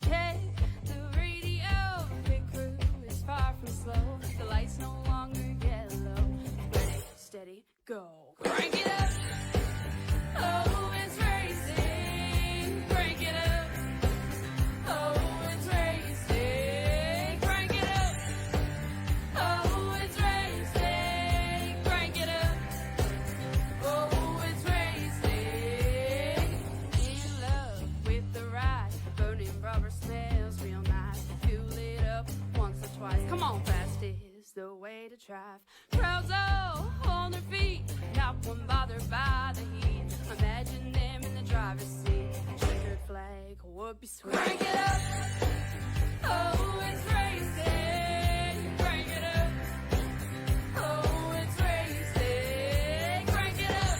Hey, the radio, big crew is far from slow. The lights no longer yellow. Ready, steady, go. Crank it up. Oh, it's racing. Crank it up. Oh, it's racing. Crank it up. Oh, it's racing. Crank it up. Oh, it's racing. In love with the ride. Burning rubber smells real nice. Fuel it up once or twice. Come on, fast is the way to drive. Crowds all on their feet, not one bothered by the heat. Imagine them in the driver's seat. Checkered flag would be sweet. Crank it up. Oh, it's racing. Crank it up. Oh, it's racing. Crank it up.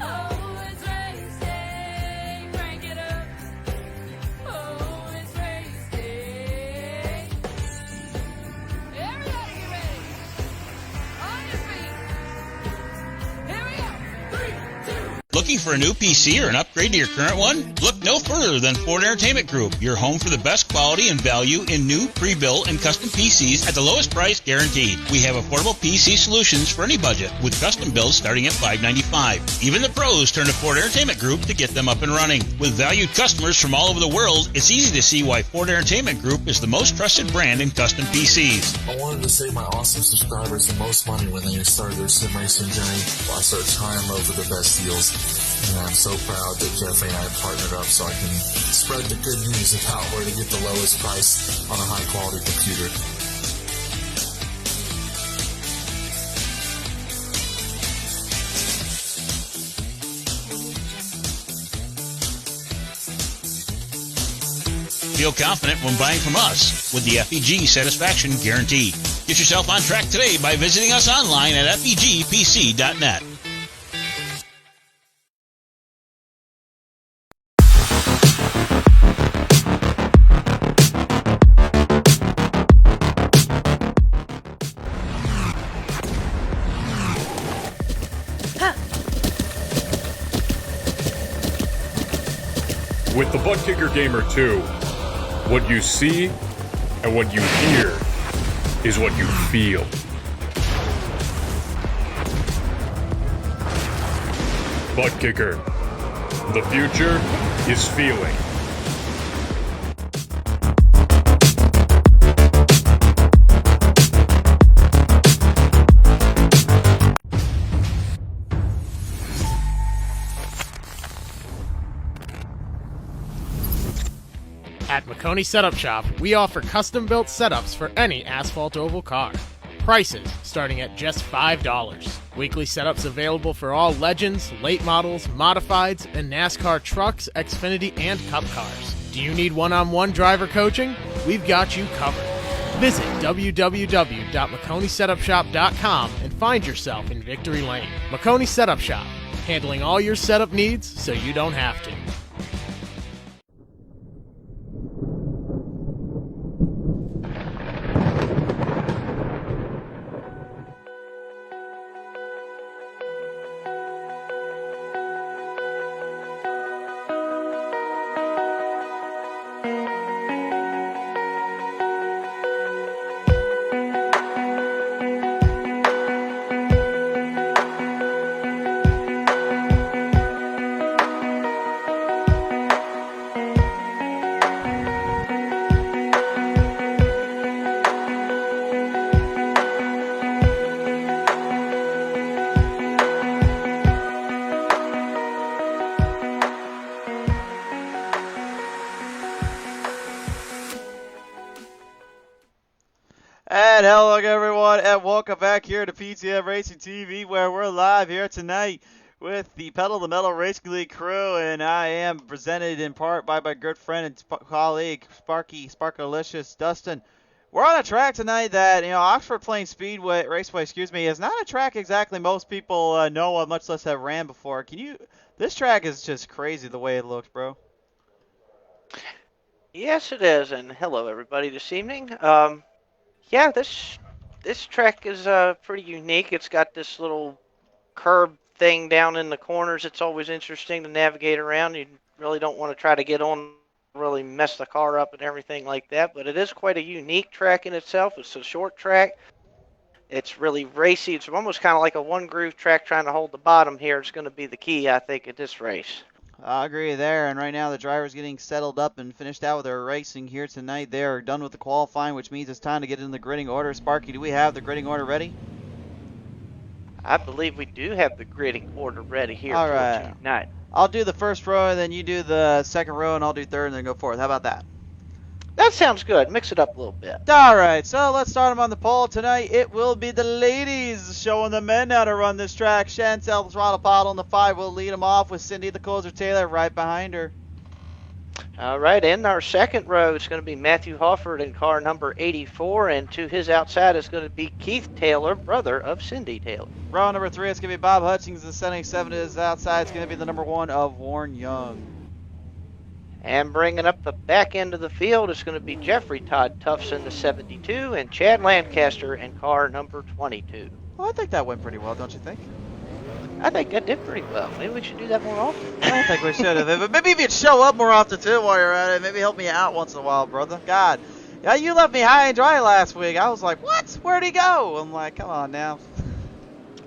Oh, it's racing. Crank it up. Oh, it's racing. Everybody get ready. On your feet. Here we go. 3, 2. Looking for a new PC or an upgrade to your current one? Look no further than Ford Entertainment Group, your home for the best quality and value in new, pre-built, and custom PCs at the lowest price guaranteed. We have affordable PC solutions for any budget, with custom builds starting at $595. Even the pros turn to Ford Entertainment Group to get them up and running. With valued customers from all over the world, it's easy to see why Ford Entertainment Group is the most trusted brand in custom PCs. I wanted to save my awesome subscribers the most money when they started their sim racing journey. I started trying them over the best deals. And I'm so proud that Jeffrey and I have partnered up so I can spread the good news about where to get the lowest price on a high quality computer. Feel confident when buying from us with the FEG Satisfaction Guarantee. Get yourself on track today by visiting us online at fegpc.net. With the Butt Kicker Gamer 2, what you see and what you hear is what you feel. Butt Kicker. The future is feeling. At McConey Setup Shop, we offer custom-built setups for any asphalt oval car. Prices starting at just $5. Weekly setups available for all Legends, late models, modifieds, and NASCAR trucks, Xfinity, and Cup cars. Do you need one-on-one driver coaching? We've got you covered. Visit www.McConeySetupShop.com and find yourself in Victory Lane. McConey Setup Shop, handling all your setup needs so you don't have to. And hello everyone, and welcome back here to PTM Racing TV, where we're live here tonight with the Pedal to Metal Racing League crew, and I am presented in part by my good friend and colleague, Sparkalicious Dustin. We're on a track tonight that, Oxford Plains Speedway, Raceway, is not a track exactly most people know of, much less have ran before. This track is just crazy the way it looks, bro. Yes, it is, and hello everybody this evening. Yeah, this track is pretty unique. It's got this little curb thing down in the corners. It's always interesting to navigate around. You really don't want to try to get on really mess the car up and everything like that. But it is quite a unique track in itself. It's a short track. It's really racy. It's almost kind of like a one-groove track trying to hold the bottom here. It's going to be the key, I think, at this race. I agree there, and right now the driver's getting settled up and finished out with their racing here tonight. They are done with the qualifying, which means it's time to get in the gridding order. Sparky, do we have the gridding order ready? I believe we do have the gridding order ready here All for right. tonight. I'll do the first row, and then you do the second row, and I'll do third, and then go fourth. How about that? That sounds good. Mix it up a little bit. All right, so let's start them on the pole tonight. It will be the ladies showing the men how to run this track. Chantel, the throttle bottle, and the 5 will lead them off with Cindy, the closer Taylor, right behind her. All right, in our second row, it's going to be Matthew Hofford in car number 84, and to his outside is going to be Keith Taylor, brother of Cindy Taylor. Row number 3, it's going to be Bob Hutchings, the 77 to his outside. It's going to be the number 1 of Warren Young. And bringing up the back end of the field is going to be Jeffrey Todd Tufson, the 72, and Chad Lancaster in car number 22. Well, I think that went pretty well, don't you think? I think that did pretty well. Maybe we should do that more often. I don't think we should have. But maybe if you'd show up more often, too, while you're at it. Maybe help me out once in a while, brother. God. Yeah, you left me high and dry last week. I was like, what? Where'd he go? I'm like, come on now.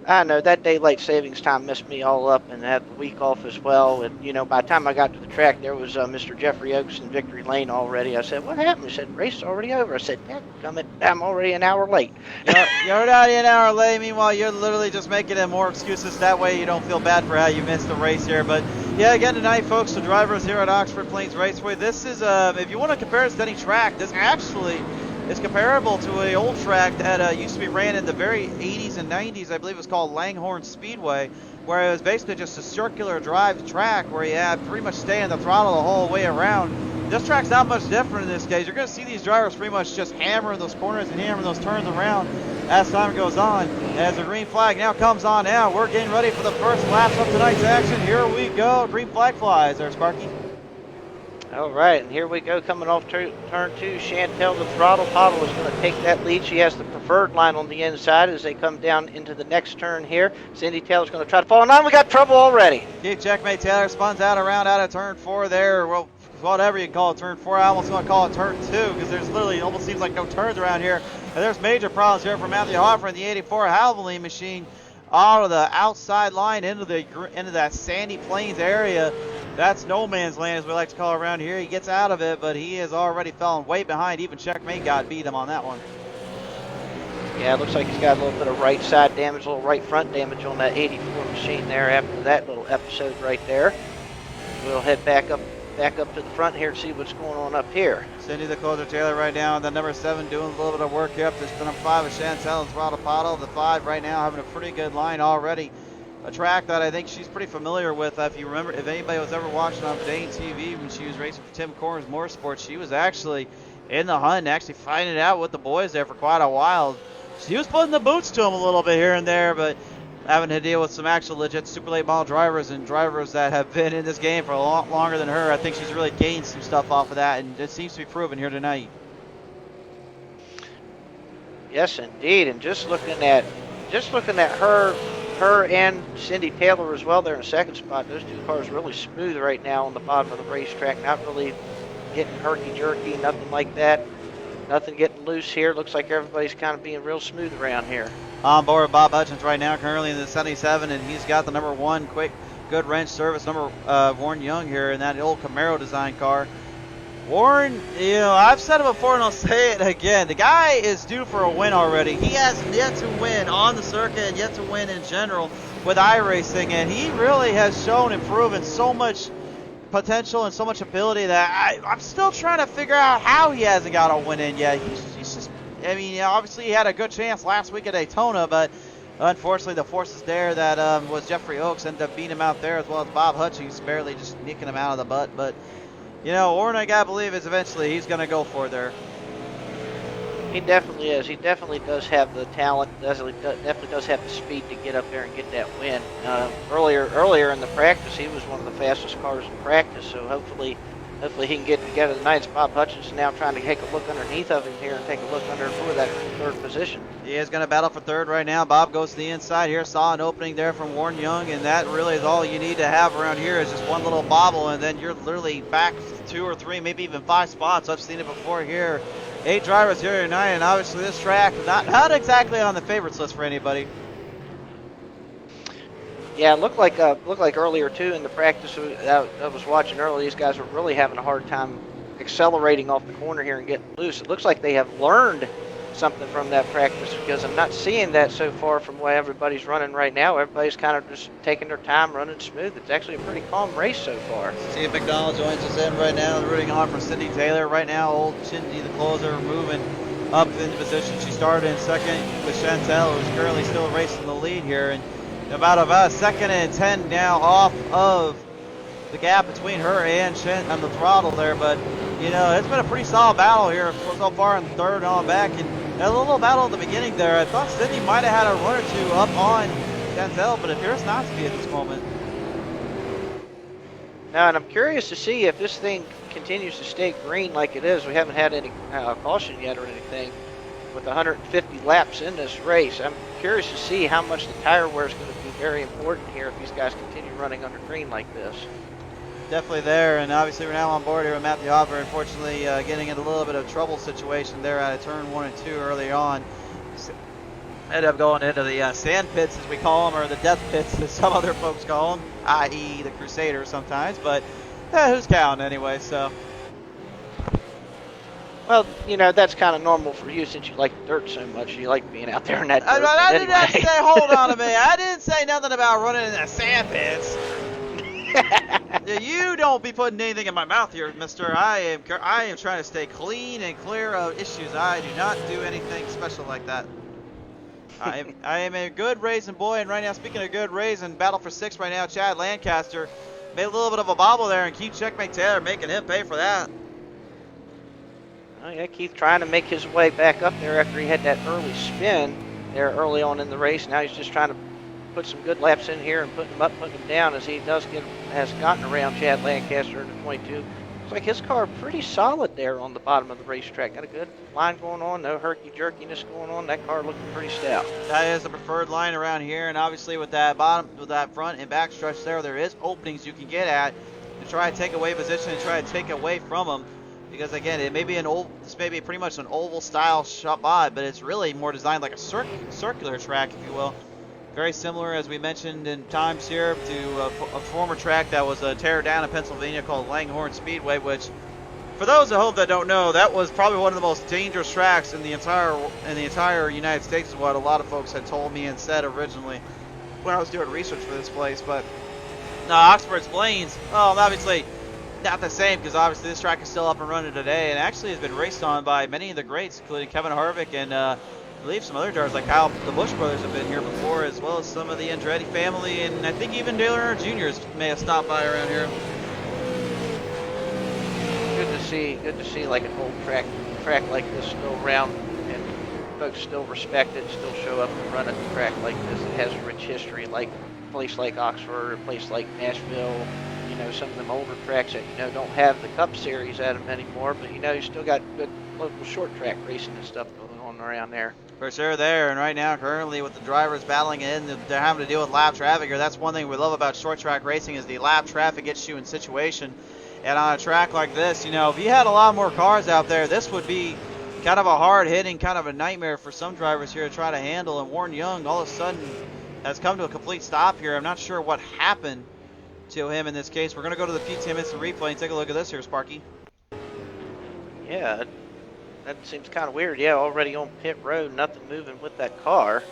I know, that daylight savings time messed me all up, and I had the week off as well. And, you know, by the time I got to the track, there was Mr. Jeffrey Oaks in Victory Lane already. I said, what happened? He said, race is already over. I said, I'm already an hour late. You're already an hour late. Meanwhile, you're literally just making it more excuses. That way you don't feel bad for how you missed the race here. But, yeah, again tonight, folks, the drivers here at Oxford Plains Raceway, this is, if you want to compare this to any track, this actually is comparable to an old track that used to be ran in the very 80s and 90s. I believe it was called Langhorne Speedway, where it was basically just a circular drive track where you had pretty much stay in the throttle the whole way around. This track's not much different in this case. You're going to see these drivers pretty much just hammering those corners and hammering those turns around as time goes on. As the green flag now comes on now, we're getting ready for the first laps of tonight's action. Here we go. Green flag flies there, Sparky. All right, and here we go, coming off turn 2. Chantel, the throttle bottle, is going to take that lead. She has the preferred line on the inside as they come down into the next turn here. Cindy Taylor's going to try to fall on. We got trouble already. Keep checkmate. Taylor spins out around out of turn 4 there. Well, whatever you can call it, turn 4. I almost want to call it turn 2 because there's literally, it almost seems like no turns around here. And there's major problems here for Matthew Hoffer in the 84 Havoline machine out of the outside line into that sandy plains area. That's no man's land, as we like to call it around here. He gets out of it, but he has already fallen way behind. Even checkmate got beat him on that one. Yeah, it looks like he's got a little bit of right side damage, a little right front damage on that 84 machine there after that little episode right there. We'll head back up to the front here and see what's going on up here. Cindy the closer Taylor right now, the number 7 doing a little bit of work here up. This the number 5 is Chantel and Throttle Pottle. The 5 right now having a pretty good line already. A track that I think she's pretty familiar with. If you remember, if anybody was ever watching on Dane TV when she was racing for Tim Corns Motorsports, she was actually in the hunt and actually fighting it out with the boys there for quite a while. She was putting the boots to them a little bit here and there, but having to deal with some actual legit super late model drivers and drivers that have been in this game for a lot longer than her. I think she's really gained some stuff off of that, and it seems to be proven here tonight. Yes, indeed. And just looking at her and Cindy Taylor as well there in second spot. Those two cars really smooth right now on the bottom of the racetrack. Not really getting herky-jerky, nothing like that. Nothing getting loose here. Looks like everybody's kind of being real smooth around here. On board Bob Hutchins right now, currently in the 77, and he's got the number 1 quick, good wrench service, number Warren Young here in that old Camaro design car. Warren, you know, I've said it before and I'll say it again. The guy is due for a win already. He has yet to win on the circuit and yet to win in general with iRacing, and he really has shown and proven so much potential and so much ability that I'm still trying to figure out how he hasn't got a win in yet. He's just, I mean, obviously he had a good chance last week at Daytona, but unfortunately the forces there that was Jeffrey Oaks ended up beating him out there, as well as Bob Hutchings barely just nicking him out of the butt. But you know, Warren, I gotta believe is eventually he's gonna go for there. He definitely is. He definitely does have the talent. Definitely does have the speed to get up there and get that win. Earlier in the practice, he was one of the fastest cars in practice. So hopefully Hopefully he can get together tonight. It's Bob Hutchinson now trying to take a look underneath of him here and take a look under for that third position. He is going to battle for third right now. Bob goes to the inside here. Saw an opening there from Warren Young, and that really is all you need to have around here is just one little bobble, and then you're literally back 2 or 3, maybe even 5 spots. I've seen it before here. 8 drivers here tonight, and obviously this track not exactly on the favorites list for anybody. Yeah, it looked like earlier too in the practice that I was watching earlier. These guys were really having a hard time accelerating off the corner here and getting loose. It looks like they have learned something from that practice because I'm not seeing that so far from the way everybody's running right now. Everybody's kind of just taking their time, running smooth. It's actually a pretty calm race so far. Steve McDonald joins us in right now, rooting on for Cindy Taylor. Right now, old Cindy, the closer, moving up into position. She started in second with Chantel, who's currently still racing the lead here. And about a second and 10 now off of the gap between her and Shen on the throttle there. But, you know, it's been a pretty solid battle here so far in the third on back. And a little battle at the beginning there. I thought Cindy might have had a run or two up on Chantel, but it appears not to be at this moment. Now, and I'm curious to see if this thing continues to stay green like it is. We haven't had any caution yet or anything with 150 laps in this race. I'm curious to see how much the tire wear is going to be very important here if these guys continue running under green like this. Definitely there, and obviously we're now on board here with Matthew Hopper. Unfortunately, getting in a little bit of trouble situation there out of turn 1 and 2 early on. Ended up going into the sand pits, as we call them, or the death pits, as some other folks call them, i.e. the Crusaders sometimes. But who's counting anyway? So. Well, you know, that's kind of normal for you since you like dirt so much. You like being out there in that dirt. I did anyway. not say, hold on a minute. I didn't say nothing about running in the sand pits. You don't be putting anything in my mouth here, mister. I am trying to stay clean and clear of issues. I do not do anything special like that. I am a good racing boy, and right now, speaking of good racing, battle for 6 right now, Chad Lancaster made a little bit of a bobble there and keep Checkmate Taylor, making him pay for that. Oh, yeah, Keith trying to make his way back up there after he had that early spin there early on in the race. Now he's just trying to put some good laps in here and putting him up, putting him down as he has gotten around Chad Lancaster in the 22. Looks like his car pretty solid there on the bottom of the racetrack. Got a good line going on, no herky-jerkiness going on. That car looking pretty stout. That is the preferred line around here, and obviously with that front and back stretch there is openings you can get at to try to take away position and try to take away from them. Because again, it may be this may be pretty much an oval style shot by, but it's really more designed like a circular track, if you will. Very similar, as we mentioned in times here, to a former track that was tear down in Pennsylvania called Langhorne Speedway, which, for those at home that don't know, that was probably one of the most dangerous tracks in the entire United States, is what a lot of folks had told me and said originally when I was doing research for this place. But no, Oxford's Plains, well, obviously not the same, because obviously this track is still up and running today, and actually has been raced on by many of the greats, including Kevin Harvick and I believe some other drivers like Kyle. The Busch brothers have been here before, as well as some of the Andretti family, and I think even Dale Earnhardt Jr. may have stopped by around here. Good to see like an old track like this still around, and folks still respect it, still show up and run at the track like this. It has a rich history, like a place like Oxford, a place like Nashville. You know, some of them older tracks that, you know, don't have the Cup Series at them anymore, but, you know, you still got good local short track racing and stuff going on around there. For sure there, and right now currently with the drivers battling in, they're having to deal with lap traffic here. That's one thing we love about short track racing, is the lap traffic gets you in situation. And on a track like this, you know, if you had a lot more cars out there, this would be kind of a hard-hitting, kind of a nightmare for some drivers here to try to handle. And Warren Young all of a sudden has come to a complete stop here. I'm not sure what happened to him in this case. We're going to go to the PTM instant replay and take a look at this here, Sparky. Yeah, that seems kind of weird. Yeah, already on pit road, nothing moving with that car.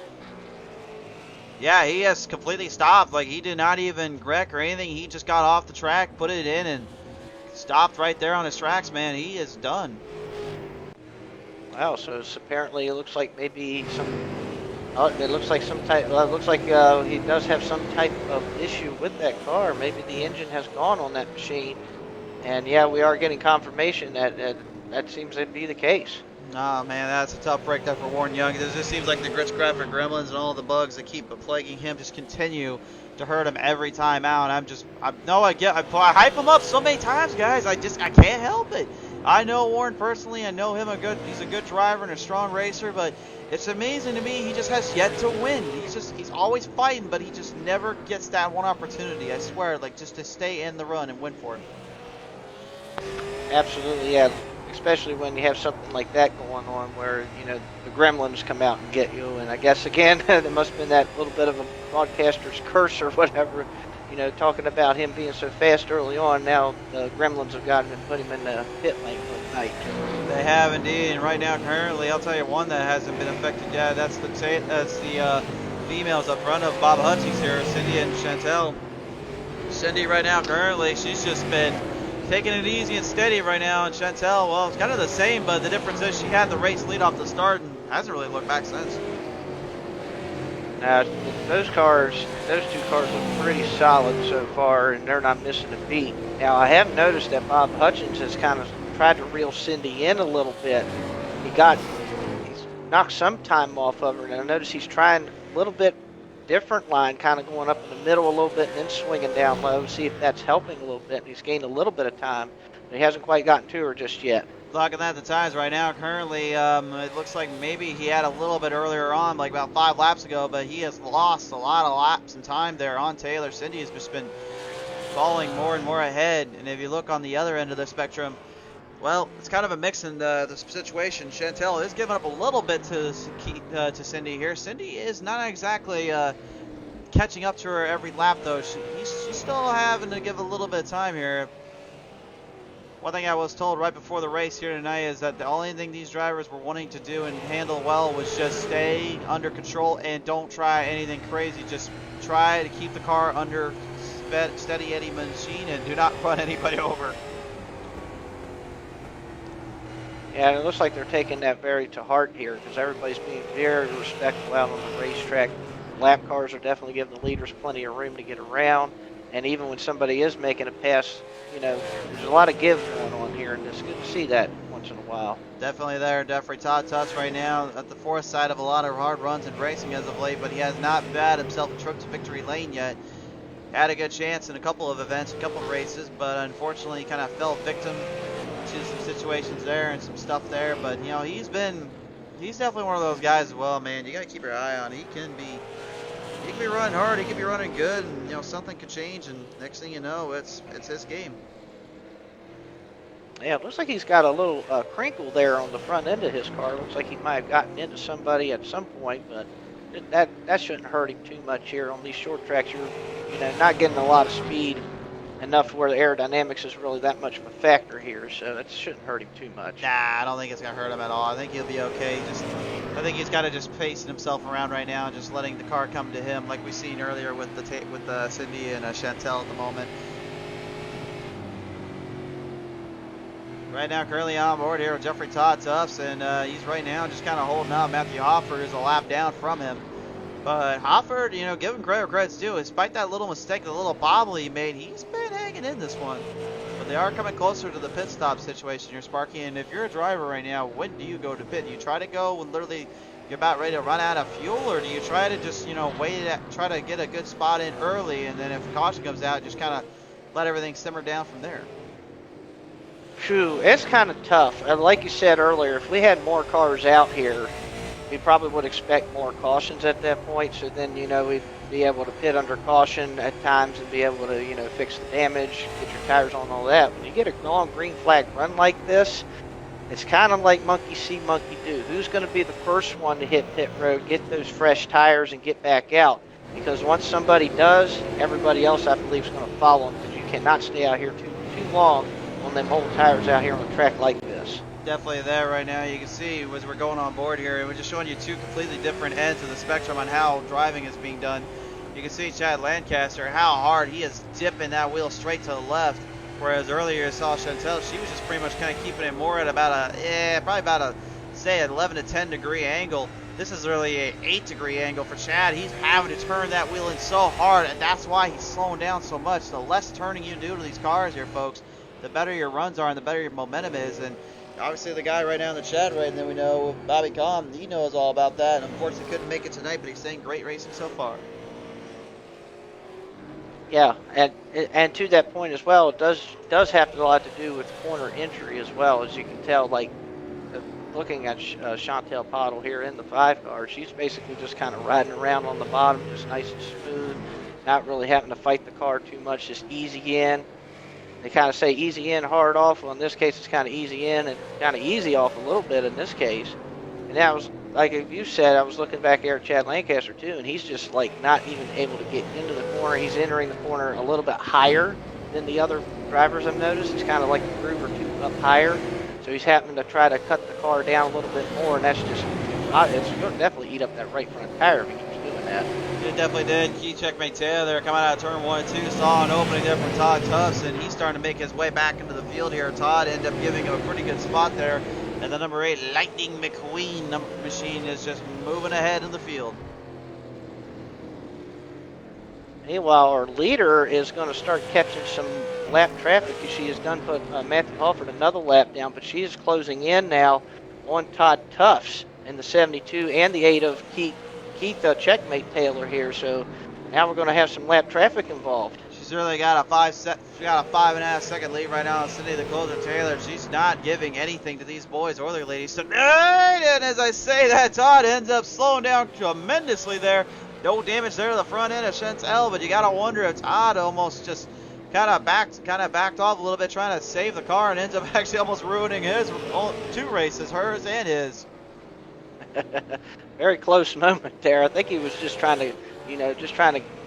Yeah, he has completely stopped. Like, he did not even wreck or anything. He just got off the track, put it in, and stopped right there on his tracks, man. He is done. Wow, so apparently it looks like maybe some... it looks like some type. It looks like he does have some type of issue with that car. Maybe the engine has gone on that machine, and yeah, we are getting confirmation that that seems to be the case. Oh man, that's a tough break there for Warren Young. It just seems like the Grits Graphic Gremlins and all the bugs that keep plaguing him just continue to hurt him every time out. I hype him up so many times, guys. I can't help it. I know Warren personally. I know him he's a good driver and a strong racer, but it's amazing to me he just has yet to win. He's always fighting, but he just never gets that one opportunity. I swear, like just to stay in the run and win for him. Absolutely, yeah. Especially when you have something like that going on where, you know, the gremlins come out and get you. And I guess, again, there must have been that little bit of a broadcaster's curse or whatever, you know, talking about him being so fast early on. Now the gremlins have gotten him and put him in the pit lane for the night. They have indeed, and right now, currently, I'll tell you one that hasn't been affected yet. That's the females up front of Bob Hutchings here, Cindy and Chantel. Cindy right now, currently, she's just been taking it easy and steady right now, and Chantel, well, it's kind of the same, but the difference is she had the race lead off the start and hasn't really looked back since. Those two cars look pretty solid so far, and they're not missing a beat. Now, I have noticed that Bob Hutchins has kind of tried to reel Cindy in a little bit. He's knocked some time off of her, and I noticed he's trying a little bit different line, kind of going up in the middle a little bit and then swinging down low, see if that's helping a little bit. And he's gained a little bit of time, but he hasn't quite gotten to her just yet. Looking at the times right now, currently, it looks like maybe he had a little bit earlier on, like about 5 laps ago, but he has lost a lot of laps in time there on Taylor. Cindy has just been falling more and more ahead, and if you look on the other end of the spectrum, well, it's kind of a mix in the situation. Chantel is giving up a little bit to Cindy here. Cindy is not exactly catching up to her every lap, though. She's still having to give a little bit of time here. One thing I was told right before the race here tonight is that the only thing these drivers were wanting to do and handle well was just stay under control and don't try anything crazy. Just try to keep the car under steady Eddie machine and do not run anybody over. Yeah, and it looks like they're taking that very to heart here because everybody's being very respectful out on the racetrack. Lap cars are definitely giving the leaders plenty of room to get around. And even when somebody is making a pass, you know, there's a lot of give going on here, and it's good to see that once in a while. Definitely there. Jeffrey Todd Tutts right now at the fourth side of a lot of hard runs and racing as of late, but he has not had himself a trip to victory lane yet. Had a good chance in a couple of events, a couple of races, but unfortunately kind of fell victim to some situations there and some stuff there. But, you know, he's definitely one of those guys as well, man. You got to keep your eye on. He can be running hard, he could be running good, and, you know, something could change, and next thing you know, it's his game. Yeah, it looks like he's got a little crinkle there on the front end of his car. Looks like he might have gotten into somebody at some point, but that shouldn't hurt him too much here on these short tracks. You're not getting a lot of speed enough where the aerodynamics is really that much of a factor here, so that shouldn't hurt him too much. Nah, I don't think it's going to hurt him at all. I think he'll be okay. I think he's got to just pacing himself around right now and just letting the car come to him like we seen earlier with Cindy and Chantel at the moment. Right now, currently on board here with Jeffrey Todd Tufts, and he's right now just kind of holding up. Matthew Hofford is a lap down from him. But Hofford, you know, give him credit where credit's due. Despite that little mistake, the little bobble he made, he's been hanging in this one. But they are coming closer to the pit stop situation here, Sparky. And if you're a driver right now, when do you go to pit? Do you try to go when literally you're about ready to run out of fuel, or do you try to just, you know, try to get a good spot in early, and then if caution comes out, just kind of let everything simmer down from there? Phew, it's kind of tough. Like you said earlier, if we had more cars out here, we probably would expect more cautions at that point. So then, you know, we'd be able to pit under caution at times and be able to, you know, fix the damage, get your tires on, all that. When you get a long green flag run like this, it's kind of like monkey see, monkey do. Who's going to be the first one to hit pit road, get those fresh tires, and get back out? Because once somebody does, everybody else, I believe, is going to follow them, because you cannot stay out here too long on them old tires out here on a track like this. Definitely there right now. You can see as we're going on board here, and we're just showing you two completely different ends of the spectrum on how driving is being done. You can see Chad Lancaster, how hard he is dipping that wheel straight to the left, whereas earlier you saw Chantel, she was just pretty much kind of keeping it more at about probably about a, say, an 11 to 10 degree angle. This is really a 8-degree angle for Chad. He's having to turn that wheel in so hard, and that's why he's slowing down so much. The less turning you do to these cars here, folks, the better your runs are and the better your momentum is. And obviously the guy right now in the chat right now, we know Bobby Kahn, he knows all about that, and unfortunately couldn't make it tonight, but he's saying great racing so far. Yeah, and to that point as well, it does have a lot to do with corner entry as well, as you can tell. Like looking at Chantel Pottle here in the 5 car, she's basically just kind of riding around on the bottom, just nice and smooth, not really having to fight the car too much, just easy in. They kind of say easy in, hard off. Well, in this case, it's kind of easy in and kind of easy off a little bit in this case. And that was, like you said, I was looking back there at Chad Lancaster too, and he's just like not even able to get into the corner. He's entering the corner a little bit higher than the other drivers I've noticed. He's kind of like a groove or two up higher. So he's having to try to cut the car down a little bit more, and that's just, it's going to definitely eat up that right front tire if he keeps doing that. It definitely did. Key checkmate Taylor coming out of turn 1 and 2. Saw an opening there from Todd Tufts, and he's starting to make his way back into the field here. Todd ended up giving him a pretty good spot there. And the number 8 Lightning McQueen machine is just moving ahead in the field. Meanwhile, our leader is going to start catching some lap traffic. She has done put Matthew Halford another lap down, but she is closing in now on Todd Tufts in the 72 and the 8 of Keith checkmate Taylor here. So now we're going to have some lap traffic involved. She's really got a 5.5 second lead right now on Cindy the Closer Taylor. She's not giving anything to these boys or their ladies tonight. And as I say that, Todd ends up slowing down tremendously there. No damage there to the front end of Chantel, but you gotta wonder if Todd almost just kind of backed off a little bit, trying to save the car, and ends up actually almost ruining his 2 races, hers and his. Very close moment there. I think he was just trying to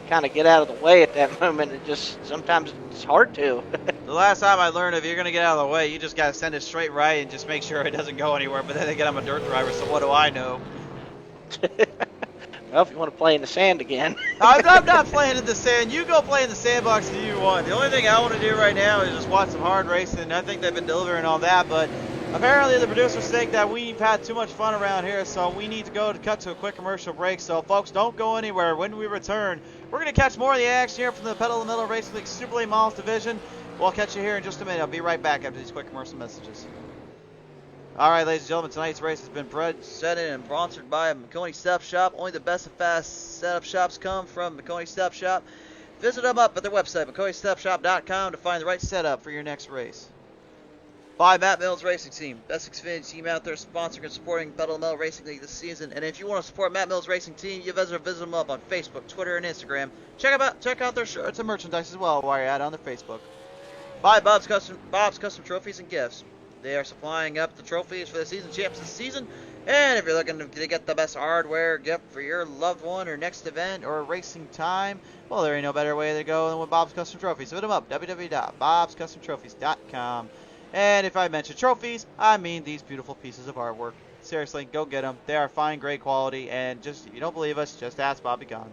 kind of get out of the way at that moment. It just, sometimes it's hard to. The last time I learned, if you're going to get out of the way, you just got to send it straight right and just make sure it doesn't go anywhere. But then again, I'm a dirt driver, so what do I know? Well, if you want to play in the sand again. I'm not playing in the sand. You go play in the sandbox if you want. The only thing I want to do right now is just watch some hard racing. I think they've been delivering on that, but apparently the producers think that we've had too much fun around here, so we need to go to cut to a quick commercial break. So, folks, don't go anywhere. When we return, we're going to catch more of the action here from the Pedal to the Metal Racing League Super Late Models Division. We'll catch you here in just a minute. I'll be right back after these quick commercial messages. All right, ladies and gentlemen, tonight's race has been presented and sponsored by McConey Setup Shop. Only the best and fast setup shops come from McConey Setup Shop. Visit them up at their website, McConeySetupShop.com, to find the right setup for your next race. By Matt Mills Racing Team, best Xfinity team out there sponsoring and supporting Pedal to the Metal Racing League this season. And if you want to support Matt Mills Racing Team, you visit them up on Facebook, Twitter, and Instagram. Check out their shirts and merchandise as well while you're at on their Facebook. By Bob's Custom Trophies and Gifts. They are supplying up the trophies for the season champs this season. And if you're looking to get the best hardware gift for your loved one or next event or racing time, well, there ain't no better way to go than with Bob's Custom Trophies. Hit them up, www.bobscustomtrophies.com. And if I mention trophies, I mean these beautiful pieces of artwork. Seriously, go get them. They are fine, great quality, and just, if you don't believe us, just ask Bobby Kahn.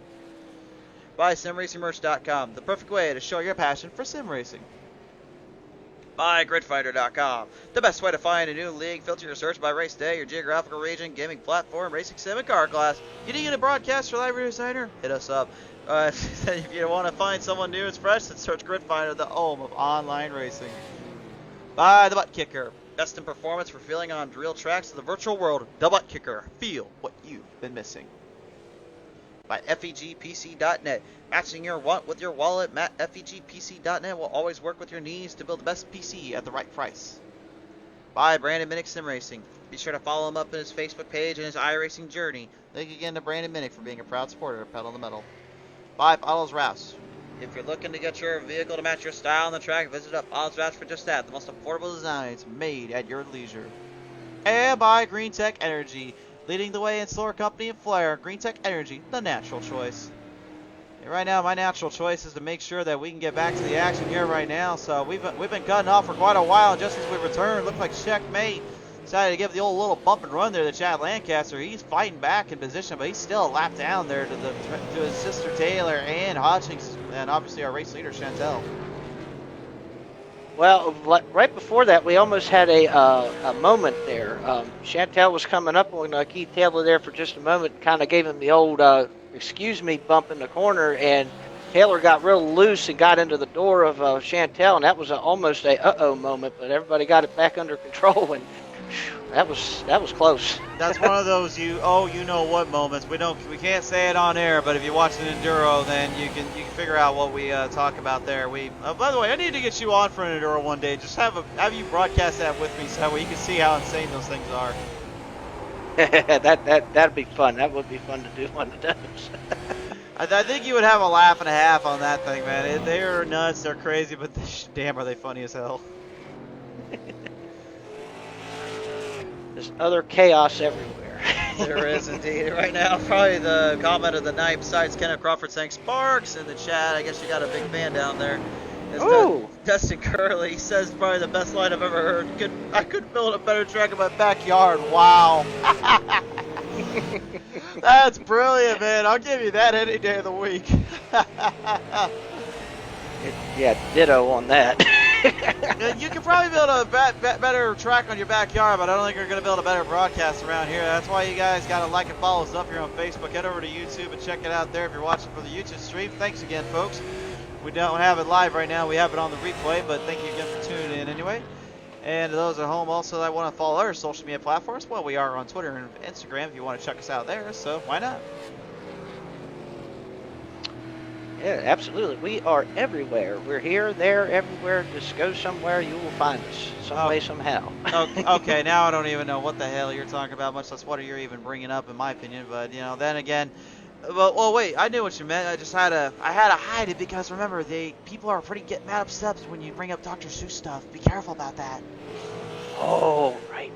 Buy SimRacingMerch.com, the perfect way to show your passion for sim racing. By GridFinder.com, the best way to find a new league. Filter your search by race day, your geographical region, gaming platform, racing sim, and car class. You need a broadcaster or live designer? Hit us up. If you want to find someone new and fresh, then search GridFinder, the home of online racing. By The Butt Kicker, best in performance for feeling on real tracks of the virtual world. The Butt Kicker, feel what you've been missing. By FEGPC.net, matching your want with your wallet. FEGPC.net will always work with your needs to build the best PC at the right price. By Brandon Minnick Sim Racing, be sure to follow him up on his Facebook page and his iRacing journey. Thank you again to Brandon Minnick for being a proud supporter of Pedal to the Metal. By Bottles Rouse, if you're looking to get your vehicle to match your style on the track, visit up Bottles Rouse for just that, the most affordable designs made at your leisure. And by Green Tech Energy, leading the way in solar company and flare, Green Tech Energy, the natural choice. And right now, my natural choice is to make sure that we can get back to the action here right now. So we've been cutting off for quite a while. Just as we return, looked like checkmate decided to give the old little bump and run there to Chad Lancaster. He's fighting back in position, but he's still a lap down there to his sister Taylor and Hutchings, and obviously our race leader Chantel. Well, right before that, we almost had a moment there. Chantel was coming up on Keith Taylor there for just a moment, kind of gave him the old excuse me bump in the corner, and Taylor got real loose and got into the door of Chantel, and that was almost a uh-oh moment, but everybody got it back under control and that was close. That's one of those you know what moments. We can't say it on air, but if you watch an enduro, then you can figure out what we talk about there. By the way, I need to get you on for an enduro one day. Just have you broadcast that with me so that way you can see how insane those things are. That'd be fun. That would be fun to do one of those. I think you would have a laugh and a half on that thing, man. They're nuts, they're crazy, but damn, are they funny as hell. There's other chaos everywhere. There is indeed. Right now, probably the comment of the night, besides Kenneth Crawford saying Sparks in the chat, I guess you got a big fan down there. Ooh. Dustin Curley says probably the best line I've ever heard. I could build a better track in my backyard. Wow. That's brilliant, man. I'll give you that any day of the week. Yeah, ditto on that. You can probably build a better track on your backyard, but I don't think you're going to build a better broadcast around here. That's why you guys got to like and follow us up here on Facebook. Head over to YouTube and check it out there if you're watching for the YouTube stream. Thanks again, folks. We don't have it live right now. We have it on the replay, but thank you again for tuning in anyway. And to those at home also that want to follow our social media platforms, well, we are on Twitter and Instagram if you want to check us out there, so why not? Yeah, absolutely. We are everywhere. We're here, there, everywhere. Just go somewhere, you will find us. Some way, somehow. Okay, now I don't even know what the hell you're talking about, much less what you're even bringing up, in my opinion. But, then again, well, wait, I knew what you meant. I had to hide it because, remember, people are pretty get mad upset when you bring up Dr. Seuss stuff. Be careful about that. Oh, right.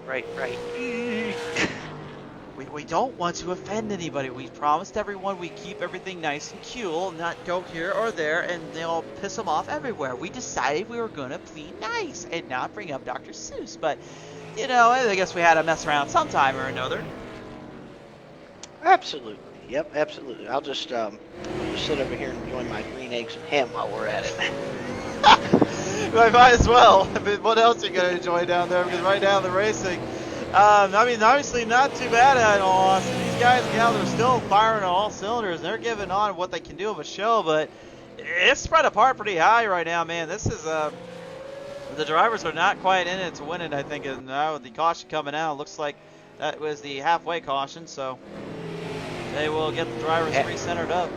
We don't want to offend anybody. We promised everyone we keep everything nice and cool, not go here or there, and they'll piss them off everywhere. We decided we were going to be nice and not bring up Dr. Seuss. But, I guess we had to mess around sometime or another. Absolutely. Yep, absolutely. I'll just sit over here and enjoy my green eggs and ham while we're at it. I might as well. I mean, what else are you going to enjoy down there? Because right now the racing, obviously not too bad at all. So these guys and gals are still firing on all cylinders. They're giving on what they can do of a show, but it's spread apart pretty high right now, man. This is, the drivers are not quite in it to win it, I think. And now with the caution coming out, looks like that was the halfway caution, so they will get the drivers re-centered up.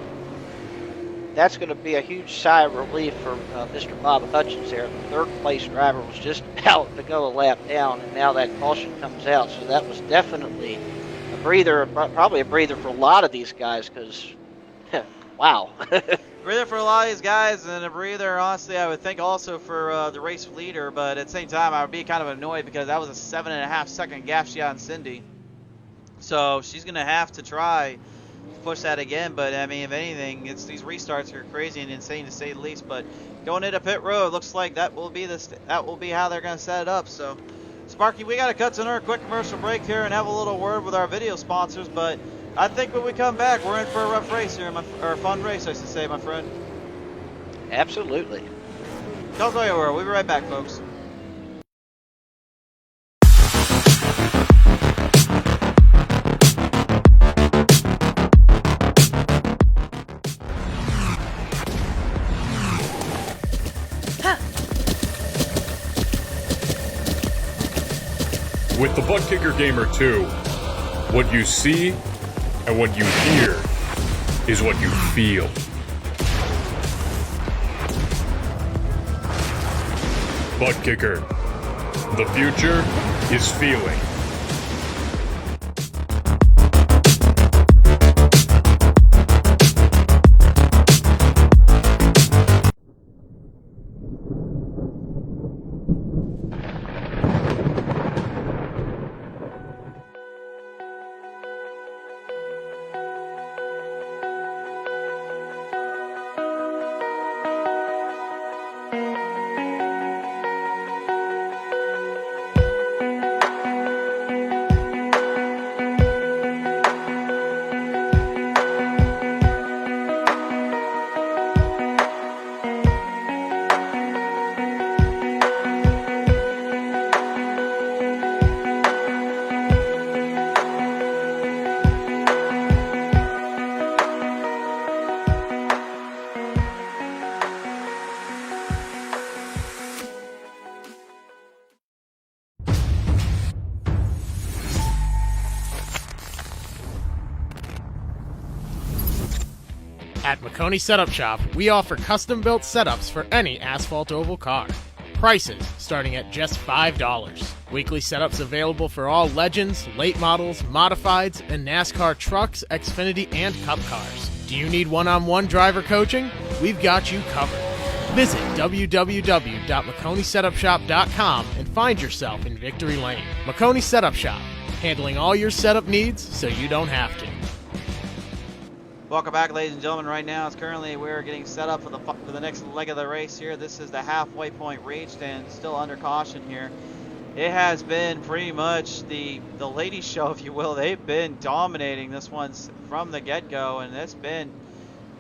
That's going to be a huge sigh of relief for Mr. Bob Hutchins there. The third place driver was just out to go a lap down, and now that caution comes out. So that was definitely a breather, probably a breather for a lot of these guys because, wow. Breather for a lot of these guys, and a breather, honestly, I would think also for the race leader. But at the same time, I would be kind of annoyed because that was a 7.5 second gap she got on Cindy. So she's going to have to try to push that again. But, I mean, if anything, these restarts are crazy and insane to say the least. But going into pit road, looks like that will be how they're going to set it up. So, Sparky, we got to cut to another quick commercial break here and have a little word with our video sponsors. But I think when we come back, we're in for a rough race here, or a fun race, I should say, my friend. Absolutely. Tell us where you were. We'll be right back, folks. With the Butt Kicker Gamer 2, what you see and what you hear is what you feel. Butt Kicker. The future is feeling. At McConey Setup Shop, we offer custom-built setups for any asphalt oval car. Prices starting at just $5. Weekly setups available for all Legends, late models, modifieds, and NASCAR trucks, Xfinity, and Cup cars. Do you need one-on-one driver coaching? We've got you covered. Visit www.McConeySetupShop.com and find yourself in Victory Lane. McConey Setup Shop, handling all your setup needs so you don't have to. Welcome back, ladies and gentlemen. Right now, we're getting set up for the next leg of the race here. This is the halfway point reached and still under caution here. It has been pretty much the ladies' show, if you will. They've been dominating this one from the get-go, and it's been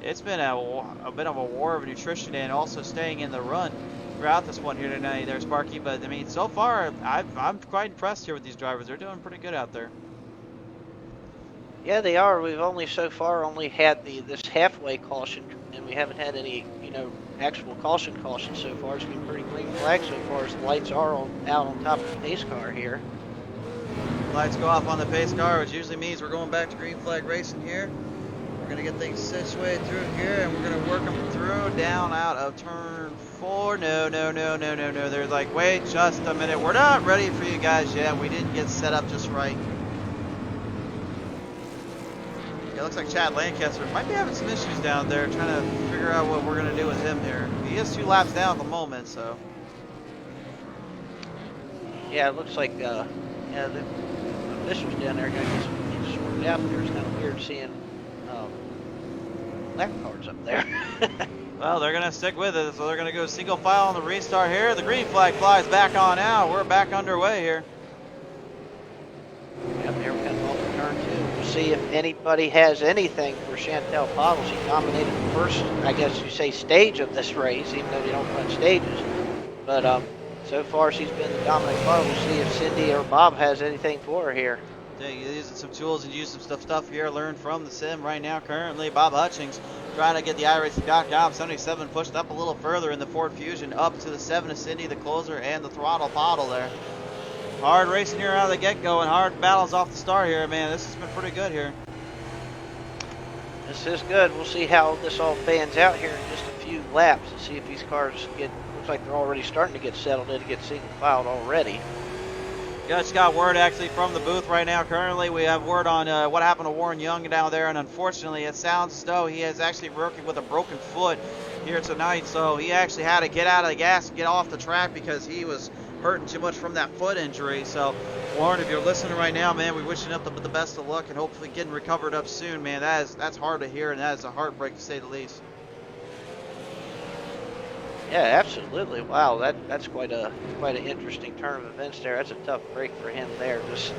a bit of a war of nutrition and also staying in the run throughout this one here tonight. There's Sparky, but I mean, so far I'm quite impressed here with these drivers. They're doing pretty good out there. Yeah, they are. We've so far only had this halfway caution, and we haven't had any, actual caution so far. It's been pretty green flag so far as the lights are out on top of the pace car here. Lights go off on the pace car, which usually means we're going back to green flag racing here. We're going to get things situated through here, and we're going to work them through down out of turn 4. No. They're like, wait just a minute. We're not ready for you guys yet. We didn't get set up just right. It looks like Chad Lancaster might be having some issues down there, trying to figure out what we're going to do with him here. He is 2 laps down at the moment, so. Yeah, it looks like, the officials down there got to get some things sorted out there. It's kind of weird seeing lap cards up there. Well, they're going to stick with it, so they're going to go single file on the restart here. The green flag flies back on out. We're back underway here. Yep, there we got off the turn 2. We'll see if anybody has anything for Chantel Pottle. She dominated the first, I guess you say, stage of this race, even though they don't run stages. But so far she's been the dominant car. We'll see if Cindy or Bob has anything for her here. Yeah, using some tools and using some stuff here learned from the sim right now. Currently, Bob Hutchings trying to get the iRacing back down. 77 pushed up a little further in the Ford Fusion, up to the 7 of Cindy, the closer, and the throttle Pottle there. Hard racing here out of the get-go and hard battles off the start here, man. This has been pretty good here. This is good. We'll see how this all fans out here in just a few laps and see if these cars looks like they're already starting to get settled in to get single filed already. Just got word actually from the booth right now. Currently, we have word on what happened to Warren Young down there, and unfortunately, it sounds as though he is actually working with a broken foot here tonight, so he actually had to get out of the gas and get off the track because he was hurting too much from that foot injury. So, Warren, if you're listening right now, man, we wishing up the best of luck and hopefully getting recovered up soon, man. That's hard to hear, and that is a heartbreak to say the least. Yeah, absolutely. Wow, that's quite an interesting turn of events there. That's a tough break for him there. Just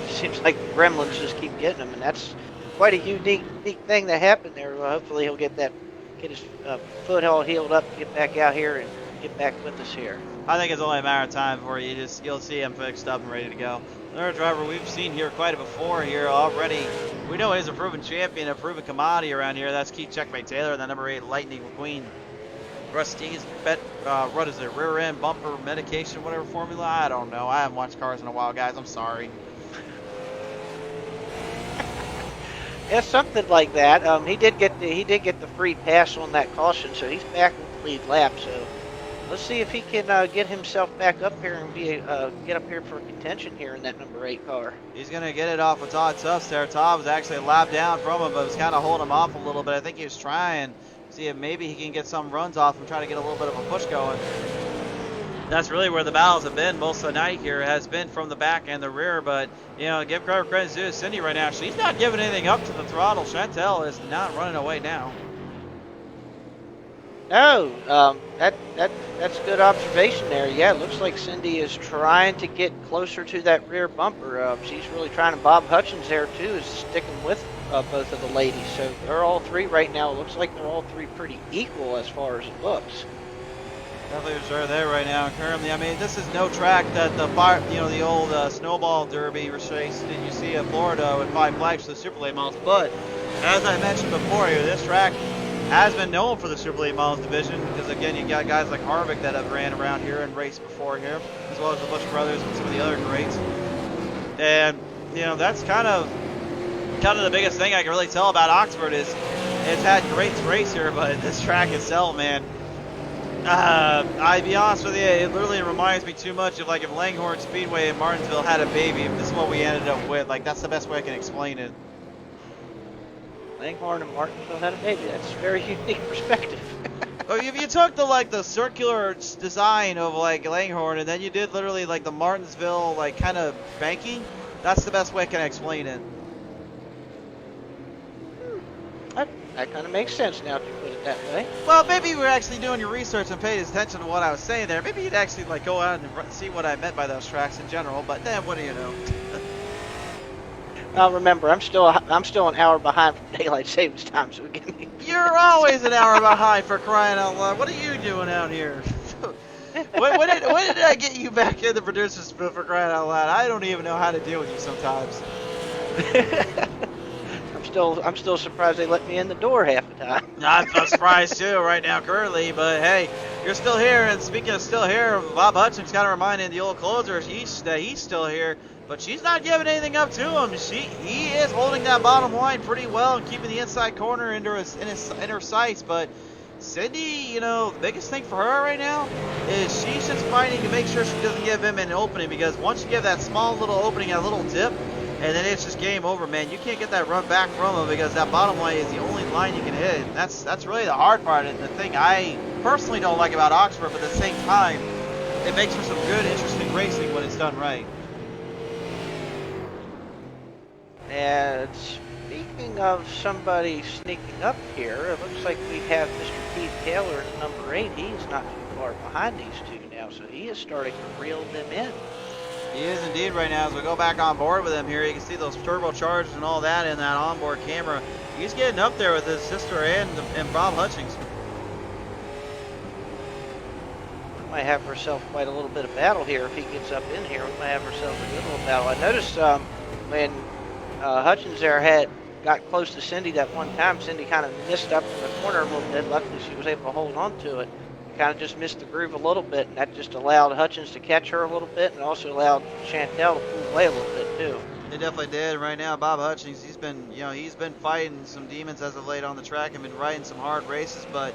seems like the gremlins just keep getting him, and that's quite a unique thing that happened there. Well, hopefully he'll get his foot all healed up, get back out here, and get back with us here. I think it's only a matter of time before you'll see him fixed up and ready to go. Another driver we've seen here quite before here already. We know he's a proven champion, a proven commodity around here. That's Keith Checkmate Taylor, the number 8 Lightning McQueen. Rusty's what is it, rear end bumper medication, whatever formula? I don't know. I haven't watched cars in a while, guys. I'm sorry. Yeah, something like that. He did get the free pass on that caution, so he's back with the lead lap. So let's see if he can get himself back up here and get up here for contention here in that number 8 car. He's going to get it off of Todd Tufts there. Todd was actually a lap down from him, but was kind of holding him off a little bit. I think he was trying to see if maybe he can get some runs off and try to get a little bit of a push going. That's really where the battles have been most of the night here. It has been from the back and the rear, but, give credit to Cindy right now. She's not giving anything up to the throttle. Chantel is not running away now. No, that's a good observation there. Yeah, it looks like Cindy is trying to get closer to that rear bumper. She's really trying to. Bob Hutchins there too is sticking with both of the ladies. So they're all 3 right now. It looks like they're all 3 pretty equal as far as it looks. Definitely are there right now. Currently, I mean, this is no track that the old snowball derby race that you see in Florida with 5 flags for the Super Late Models. But as I mentioned before here, this track has been known for the Super Late Models division because, again, you got guys like Harvick that have ran around here and raced before here, as well as the Bush brothers and some of the other greats. And that's kind of the biggest thing I can really tell about Oxford is it's had great race here, but this track itself, man. I'd be honest with you, it literally reminds me too much of like if Langhorne Speedway in Martinsville had a baby. If this is what we ended up with, like that's the best way I can explain it. Langhorne and Martinsville had a baby. That's a very unique perspective. Well, if you took the circular design of like Langhorne and then you did literally like the Martinsville like kind of banking, that's the best way I can explain it. That kind of makes sense now if you put it that way. Well, maybe you were actually doing your research and paid attention to what I was saying there. Maybe you'd actually like go out and see what I meant by those tracks in general. But then, what do you know? Well, remember, I'm still an hour behind from daylight savings time, so give me. You're always an hour behind, for crying out loud. What are you doing out here? when did I get you back in the producer's booth, for crying out loud? I don't even know how to deal with you sometimes. I'm still surprised they let me in the door half the time. I'm surprised too right now currently, but hey, you're still here. And speaking of still here, Bob Hutchins kind of reminding the old closers that he's still here, but she's not giving anything up to him. He is holding that bottom line pretty well and keeping the inside corner in her sights. But Cindy, you know, the biggest thing for her right now is she's just fighting to make sure she doesn't give him an opening, because once you give that small little opening, a little dip, and then it's just game over, man. You can't get that run back from him because that bottom line is the only line you can hit. And that's really the hard part, and the thing I personally don't like about Oxford, but at the same time, it makes for some good, interesting racing when it's done right. And speaking of somebody sneaking up here, it looks like we have Mr. Keith Taylor in number 8. He's not too far behind these two now, so he is starting to reel them in. He is indeed right now. As we go back on board with him here, you can see those turbocharged and all that in that onboard camera. He's getting up there with his sister and Bob Hutchings. We might have ourselves quite a little bit of battle here if he gets up in here. We might have ourselves a good little battle. I noticed when Hutchins there got close to Cindy that one time, Cindy kind of missed up in the corner a little bit. Luckily, she was able to hold on to it. Kind of just missed the groove a little bit, and that just allowed Hutchins to catch her a little bit, and also allowed Chantel to pull away a little bit too. It definitely did. Right now, Bob Hutchings, he's been fighting some demons as of late on the track and been riding some hard races. But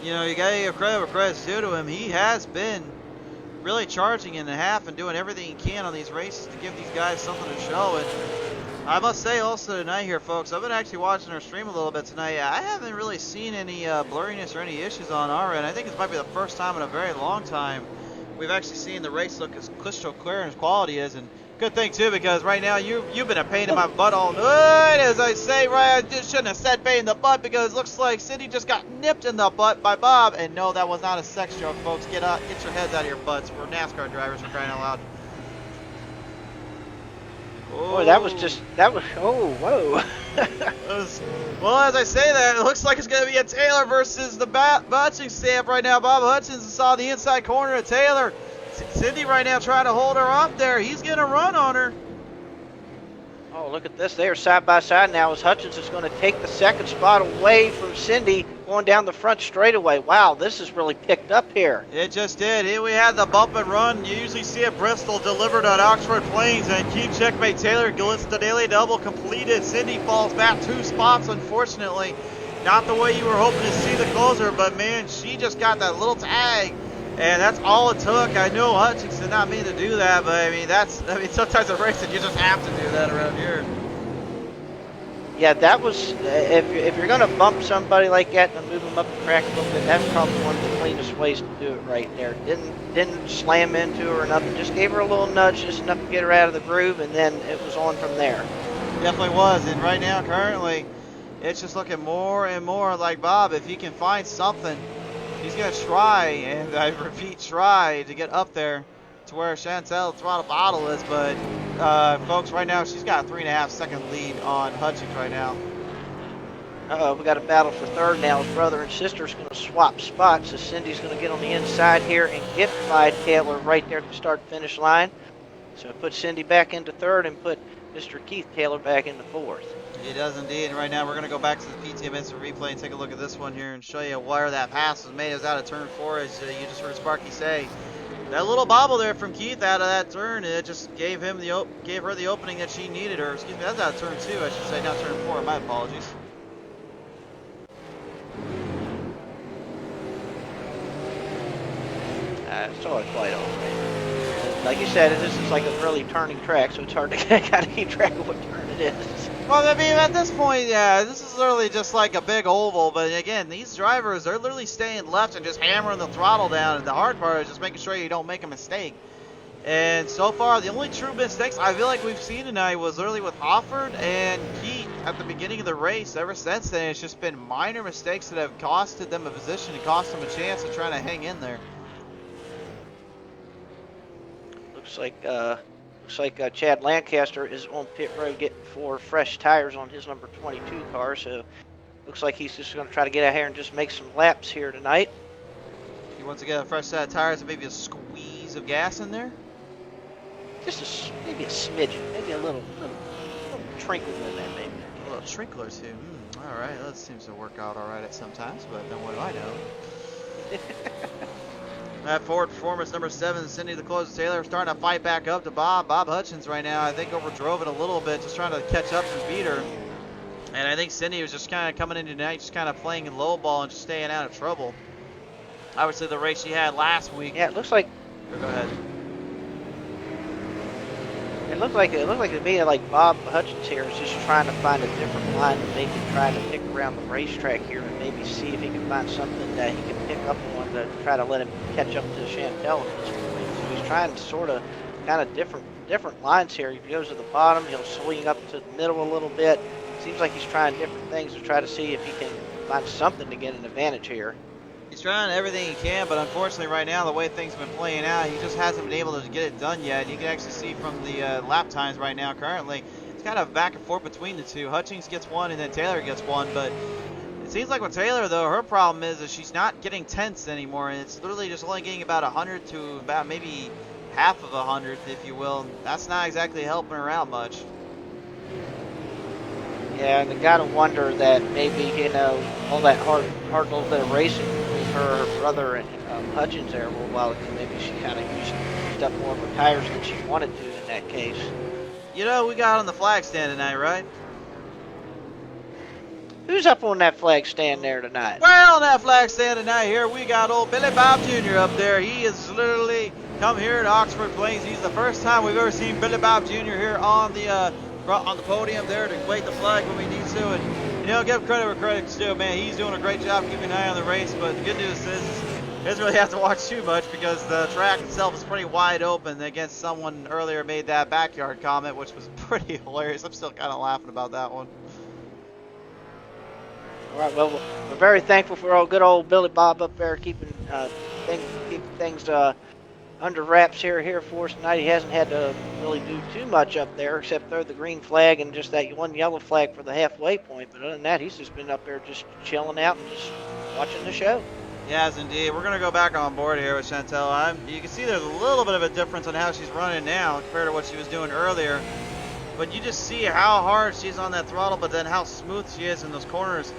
you know, you gotta give credit where credit's due to him. He has been really charging in the half and doing everything he can on these races to give these guys something to show. And I must say also tonight here, folks, I've been actually watching our stream a little bit tonight. I haven't really seen any blurriness or any issues on our end. I think this might be the first time in a very long time we've actually seen the race look as crystal clear and as quality is. And good thing too, because right now you've been a pain in my butt all night. As I say, right, I just shouldn't have said pain in the butt, because it looks like Cindy just got nipped in the butt by Bob. And no, that was not a sex joke, folks. Get your heads out of your butts. We're NASCAR drivers, for crying out loud. Boy, oh, whoa. Well, as I say that, it looks like it's going to be a Taylor versus the Hutchings stamp right now. Bob Hutchins saw the inside corner of Taylor. Cindy right now trying to hold her up there. He's going to run on her. Oh, look at this. They are side by side now as Hutchins is going to take the second spot away from Cindy going down the front straightaway. Wow, this has really picked up here. It just did. Here we had the bump and run. You usually see at Bristol, delivered at Oxford Plains, and Keith Checkmate Taylor gets the daily double completed. Cindy falls back 2 spots, unfortunately. Not the way you were hoping to see the closer, but man, she just got that little tag. And that's all it took. I know Hutchins did not mean to do that, but I mean, sometimes in racing you just have to do that around here. Yeah, that was, if you're going to bump somebody like that and move them up the track a little bit, that's probably one of the cleanest ways to do it right there. Didn't slam into her or nothing, just gave her a little nudge, just enough to get her out of the groove, and then it was on from there. Definitely was, and right now, currently, it's just looking more and more like Bob. If he can find something, he's going to try, and I repeat, try to get up there to where Chantel Throttle Bottle is. But, folks, right now she's got a 3.5 second lead on Hutchings right now. We got a battle for third now. His brother and sister's going to swap spots as Cindy's going to get on the inside here and get by Taylor right there at the start-finish line. So put Cindy back into third and put Mr. Keith Taylor back into fourth. He does indeed. And right now we're going to go back to the PTM Instant Replay and take a look at this one here and show you where that pass was made. It was out of turn 4, as you just heard Sparky say. That little bobble there from Keith out of that turn, it just gave her the opening that she needed, or excuse me, that's out of turn 2, I should say, not turn 4. My apologies. I saw it quite all right. Like you said, this is like a really turning track, so it's hard to kind of keep track of what turn it is. Well, I mean, at this point, yeah, this is literally just like a big oval. But again, these drivers, they're literally staying left and just hammering the throttle down. And the hard part is just making sure you don't make a mistake. And so far, the only true mistakes I feel like we've seen tonight was literally with Hofford and Keith at the beginning of the race. Ever since then, it's just been minor mistakes that have costed them a position and cost them a chance of trying to hang in there. Looks like Chad Lancaster is on pit road getting 4 fresh tires on his number 22 car. So looks like he's just going to try to get out here and just make some laps here tonight. He wants to get a fresh set of tires and maybe a squeeze of gas in there. Just maybe a smidgen, maybe a little trinkle in there, maybe. A little trinkler too. All right, that seems to work out all right at sometimes, but then what do I know? That Ford Performance number 7, Cindy the Close Taylor, starting to fight back up to Bob. Bob Hutchins right now, I think overdrove it a little bit, just trying to catch up and beat her. And I think Cindy was just kind of coming in tonight, just kind of playing in low ball and just staying out of trouble. Obviously, the race she had last week. Yeah, it looks like. Go ahead. It looked like to me like Bob Hutchins here is just trying to find a different line and maybe try to pick around the racetrack here and maybe see if he can find something that he can pick up on to try to let him catch up to Chantel at this point. So he's trying to sort of kind of different lines here. He goes to the bottom, he'll swing up to the middle a little bit. Seems like he's trying different things to try to see if he can find something to get an advantage here. He's trying everything he can, but unfortunately right now, the way things have been playing out, he just hasn't been able to get it done yet. You can actually see from the lap times right now currently, it's kind of back and forth between the two. Hutchings gets one and then Taylor gets one, but it seems like with Taylor, though, her problem is that she's not getting tenths anymore, and it's literally just only getting about 100 to about maybe half of 100th, if you will. That's not exactly helping her out much. Yeah, and I gotta wonder that maybe, you know, all that hard little bit of racing between her brother and Hutchins there a little while ago, maybe she kind of used up more of her tires than she wanted to in that case. You know, we got on the flag stand tonight, right? Who's up on that flag stand there tonight? Well, on that flag stand tonight here, we got old Billy Bob Jr. up there. He has literally come here to Oxford Plains. He's the first time we've ever seen Billy Bob Jr. here on the podium there to wave the flag when we need to. And, you know, give credit where credit's due, man. He's doing a great job keeping an eye on the race. But the good news is he doesn't really have to watch too much because the track itself is pretty wide open. Against someone earlier made that backyard comment, which was pretty hilarious. I'm still kind of laughing about that one. All right, well, we're very thankful for our good old Billy Bob up there keeping things under wraps here for us tonight. He hasn't had to really do too much up there except throw the green flag and just that one yellow flag for the halfway point. But other than that, he's just been up there just chilling out and just watching the show. Yes, indeed. We're going to go back on board here with Chantel. You can see there's a little bit of a difference on how she's running now compared to what she was doing earlier. But you just see how hard she's on that throttle, but then how smooth she is in those corners.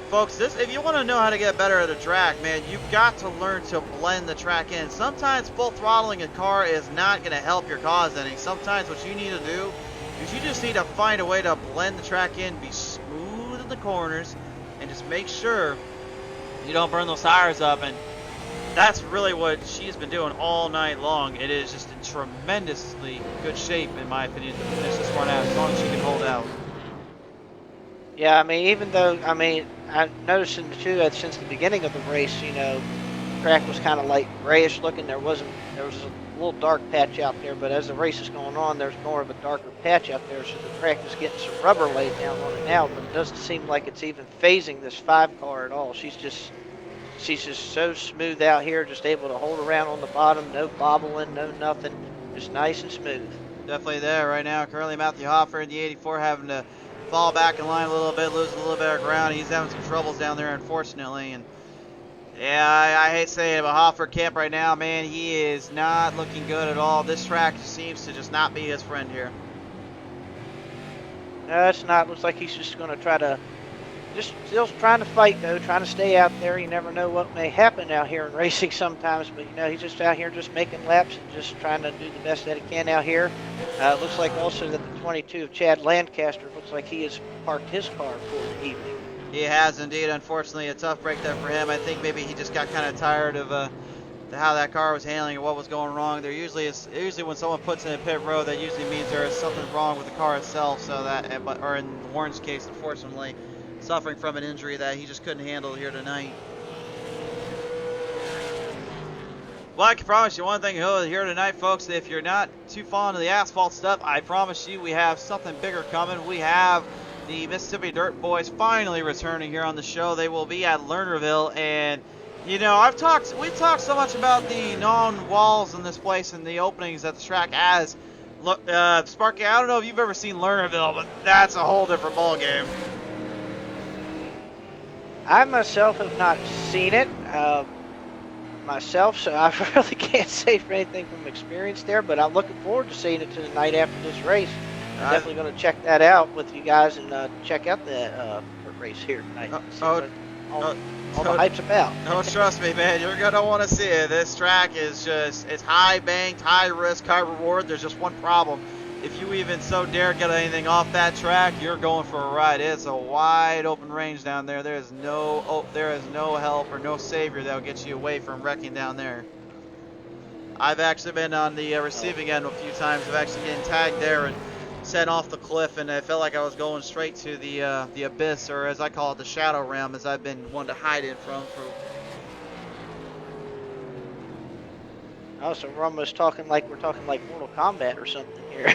Folks, if you want to know how to get better at a track, man, you've got to learn to blend the track in. Sometimes full throttling a car is not going to help your cause any. Sometimes what you need to do is you just need to find a way to blend the track in, be smooth in the corners, and just make sure you don't burn those tires up. And that's really what she's been doing all night long. It is just in tremendously good shape, in my opinion, to finish this one out as long as she can hold out. Yeah, I mean, even though, I mean, I noticed too that since the beginning of the race, you know, the track was kind of like grayish looking. There was a little dark patch out there, but as the race is going on, there's more of a darker patch out there, so the track is getting some rubber laid down on it now, but it doesn't seem like it's even phasing this 5 car at all. She's just so smooth out here, just able to hold around on the bottom, no bobbling, no nothing, just nice and smooth. Definitely there right now. Currently Matthew Hoffer in the 84 having to fall back in line a little bit, lose a little bit of ground. He's having some troubles down there, unfortunately. And yeah, I hate saying it, but Hoffer Camp right now, man, he is not looking good at all. This track seems to just not be his friend here. No, it's not. Looks like he's just going to try to, just still trying to fight, though, trying to stay out there. You never know what may happen out here in racing sometimes, but, you know, he's just out here just making laps and just trying to do the best that he can out here. It looks like also that the 22 of Chad Lancaster looks like he has parked his car for the evening. He has indeed. Unfortunately, a tough break there for him. I think maybe he just got kind of tired of how that car was handling and what was going wrong. Usually when someone puts in a pit road, that usually means there is something wrong with the car itself. So that, or in Warren's case, unfortunately, suffering from an injury that he just couldn't handle here tonight. Well, I can promise you one thing here tonight, folks. If you're not too fond of the asphalt stuff, I promise you we have something bigger coming. We have the Mississippi Dirt Boys finally returning here on the show. They will be at Lernerville, and you know, we've talked so much about the non-walls in this place and the openings that the track has. Look, Sparky, I don't know if you've ever seen Lernerville, but that's a whole different ball game. I myself have not seen it myself, so I really can't say for anything from experience there, but I'm looking forward to seeing it tonight after this race. I'm definitely going to check that out with you guys and check out the race here tonight. All the hype's about. Oh, trust me, man, you're going to want to see it. This track is it's high banked, high risk, high reward. There's just one problem. If you even so dare get anything off that track, you're going for a ride. It's a wide open range down there. There is no help or no savior that will get you away from wrecking down there. I've actually been on the receiving end a few times. I've actually been tagged there and sent off the cliff, and I felt like I was going straight to the abyss, or as I call it, the shadow realm, as I've been one to hide in from. Oh, so we're almost talking like Mortal Kombat or something here.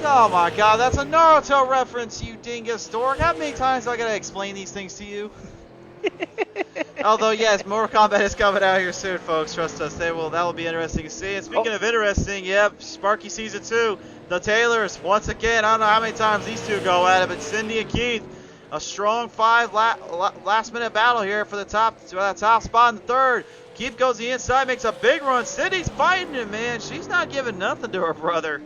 Oh my God, that's a Naruto reference, you dingus dork. How many times do I gotta explain these things to you? Although yes, Mortal Kombat is coming out here soon, folks. Trust us, that will be interesting to see. And speaking of interesting, yep, Sparky sees it too. The Taylors, once again, I don't know how many times these two go at it, but Cindy and Keith, a strong last-minute battle here for the top spot in the third. Keith goes the inside, makes a big run. Cindy's fighting him, man. She's not giving nothing to her brother.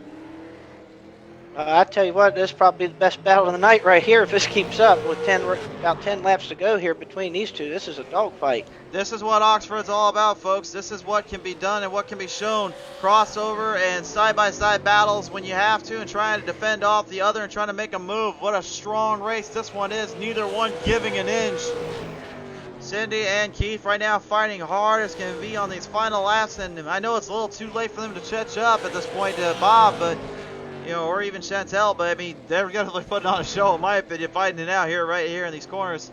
I tell you what, this is probably the best battle of the night right here if this keeps up with about 10 laps to go here between these two. This is a dogfight. This is what Oxford's all about, folks. This is what can be done and what can be shown. Crossover and side-by-side battles when you have to, and trying to defend off the other and trying to make a move. What a strong race this one is. Neither one giving an inch. Cindy and Keith right now fighting hard as can be on these final laps, and I know it's a little too late for them to catch up at this point to Bob, but you know, or even Chantel, but I mean, they're definitely putting on a show, in my opinion, fighting it out here, right here in these corners.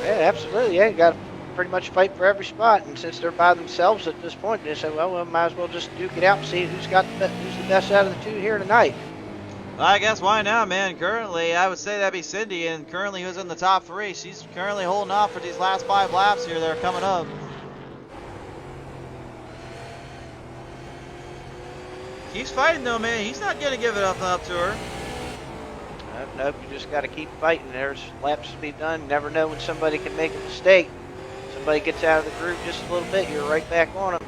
Yeah, absolutely. Yeah, you got to pretty much fight for every spot, and since they're by themselves at this point, they say, well, we might as well just duke it out and see who's the best out of the two here tonight. I guess why not, man? Currently, I would say that'd be Cindy, and currently who's in the top three. She's currently holding off for these last 5 laps here that are coming up. He's fighting though, man. He's not gonna give it up to her. Nope, you just got to keep fighting. There's laps to be done. You never know when somebody can make a mistake. Somebody gets out of the group just a little bit, you're right back on them.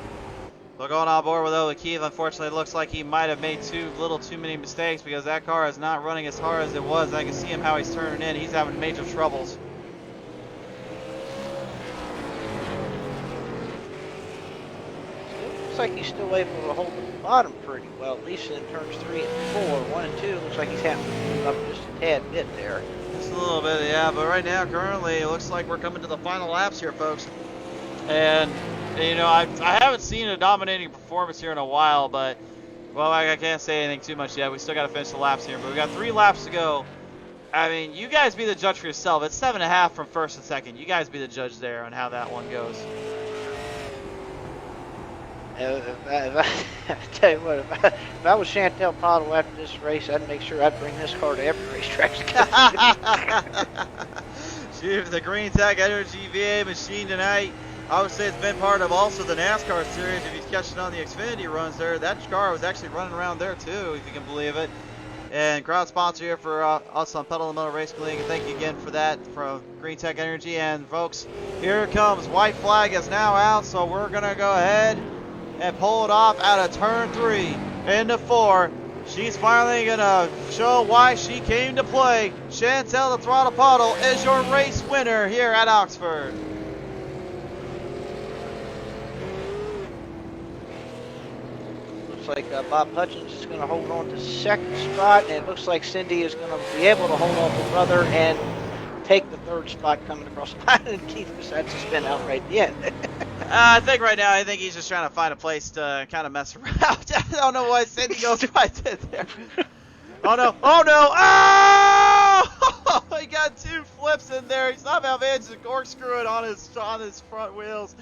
Well, going on board with Ola Keith, unfortunately, it looks like he might have made too many mistakes because that car is not running as hard as it was. I can see him how he's turning in. He's having major troubles. Looks like he's still able to hold the bottom pretty well, at least in turns 3 and 4. 1 and 2 looks like he's having to move up just a tad bit there. Just a little bit, yeah, but right now, currently, it looks like we're coming to the final laps here, folks. And, you know, I haven't seen a dominating performance here in a while, but, well, I can't say anything too much yet. We still got to finish the laps here, but we got 3 laps to go. I mean, you guys be the judge for yourself. It's 7.5 from first and second. You guys be the judge there on how that one goes. I tell you what, if I was Chantel Prado after this race, I'd make sure I'd bring this car to every racetrack. Shoot, the Green Tech Energy VA machine tonight. I would say it's been part of also the NASCAR series. If you're catching on the Xfinity runs there, that car was actually running around there too, if you can believe it. And crowd sponsor here for us on Pedal the Metal Racing League. And thank you again for that from Green Tech Energy. And folks, here it comes. White flag is now out, so we're gonna go ahead and pull it off out of turn 3 into 4. She's finally gonna show why she came to play. Chantel the Throttle Puddle is your race winner here at Oxford. Looks like Bob Hutchins is going to hold on to second spot, and it looks like Cindy is going to be able to hold off her brother and take the third spot coming across the line, and Keith decides to spin out right at the end. I think right now, I think he's just trying to find a place to kind of mess around. I don't know why Cindy goes what I did there. Oh no! Oh no! Oh! He got 2 flips in there. He somehow managed to corkscrew it on his front wheels.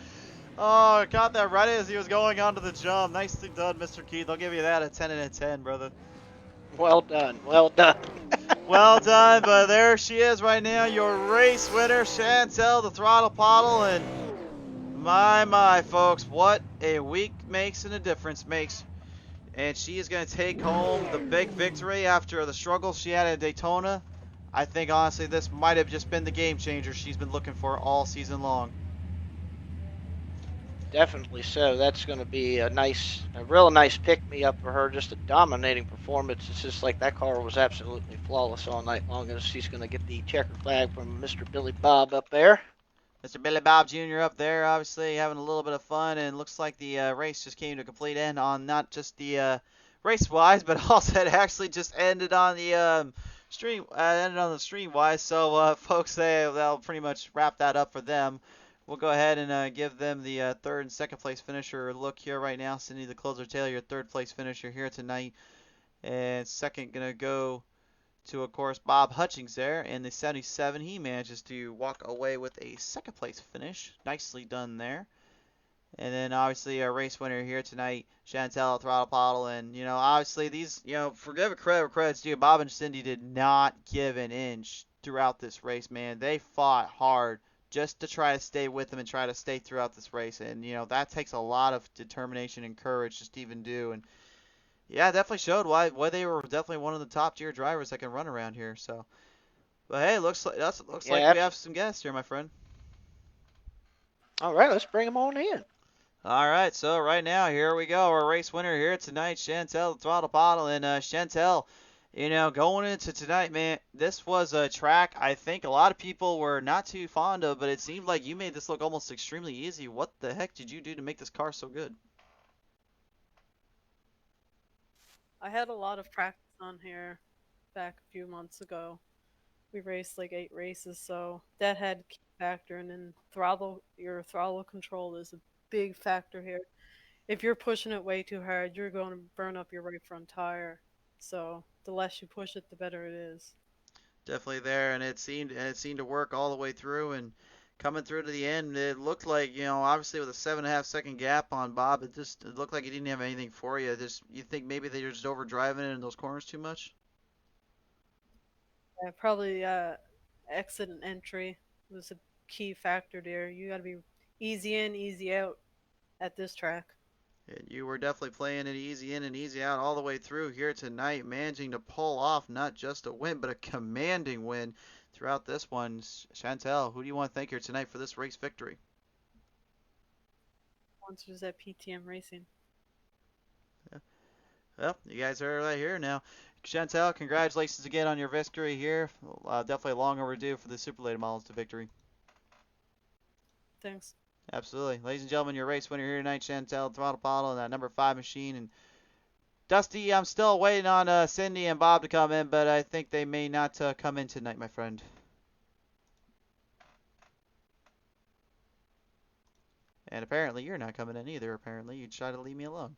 Oh, caught that right as he was going onto the jump. Nicely done, Mr. Keith. I'll give you that a 10 and a 10, brother. Well done. Well done. Well done, but there she is right now, your race winner, Chantel, the throttle bottle, and my, folks, what a week makes and a difference makes. And she is going to take home the big victory after the struggle she had at Daytona. I think, honestly, this might have just been the game changer she's been looking for all season long. Definitely so. That's going to be a real nice pick-me-up for her. Just a dominating performance. It's just like that car was absolutely flawless all night long, and she's going to get the checker flag from Mr. Billy Bob up there. Mr. Billy Bob Jr. up there, obviously having a little bit of fun, and looks like the race just came to a complete end on not just the race-wise, but also it actually just ended on the stream-wise. So, folks, that'll pretty much wrap that up for them. We'll go ahead and give them the third and second place finisher look here right now. Cindy the Closer Taylor, your third place finisher here tonight. And second going to go to, of course, Bob Hutchings there. In the 77, he manages to walk away with a second place finish. Nicely done there. And then, obviously, our race winner here tonight, Chantel Throttle Bottle. And, obviously, these, forgive credit where credit's due. Bob and Cindy did not give an inch throughout this race, man. They fought hard just to try to stay with them and try to stay throughout this race. And, that takes a lot of determination and courage just to even do. And, yeah, it definitely showed why they were definitely one of the top tier drivers that can run around here. So, but hey, looks like we have some guests here, my friend. All right, let's bring them on in. All right, so right now, here we go. Our race winner here tonight, Chantel the Throttle Bottle. And Chantel, going into tonight, man, this was a track I think a lot of people were not too fond of, but it seemed like you made this look almost extremely easy. What the heck did you do to make this car so good? I had a lot of practice on here back a few months ago. We raced like 8 races, so that had a key factor. And then your throttle control is a big factor here. If you're pushing it way too hard, you're going to burn up your right front tire. So the less you push it, the better it is. Definitely there, and it seemed to work all the way through. And coming through to the end, it looked like, obviously with a 7.5 second gap on Bob, it looked like he didn't have anything for you. You think maybe they were just overdriving it in those corners too much? Yeah, probably exit and entry was a key factor there. You got to be easy in, easy out at this track. And you were definitely playing it easy in and easy out all the way through here tonight, managing to pull off not just a win, but a commanding win throughout this one. Chantel, who do you want to thank here tonight for this race victory? Sponsors at PTM Racing. Yeah. Well, you guys are right here now. Chantel, congratulations again on your victory here. Definitely long overdue for the Super Late Models to victory. Thanks. Absolutely. Ladies and gentlemen, your race winner here tonight, Chantel Throttle Bottle, and that number 5 machine. And Dusty, I'm still waiting on Cindy and Bob to come in, but I think they may not come in tonight, my friend. And apparently you're not coming in either. Apparently you try to leave me alone.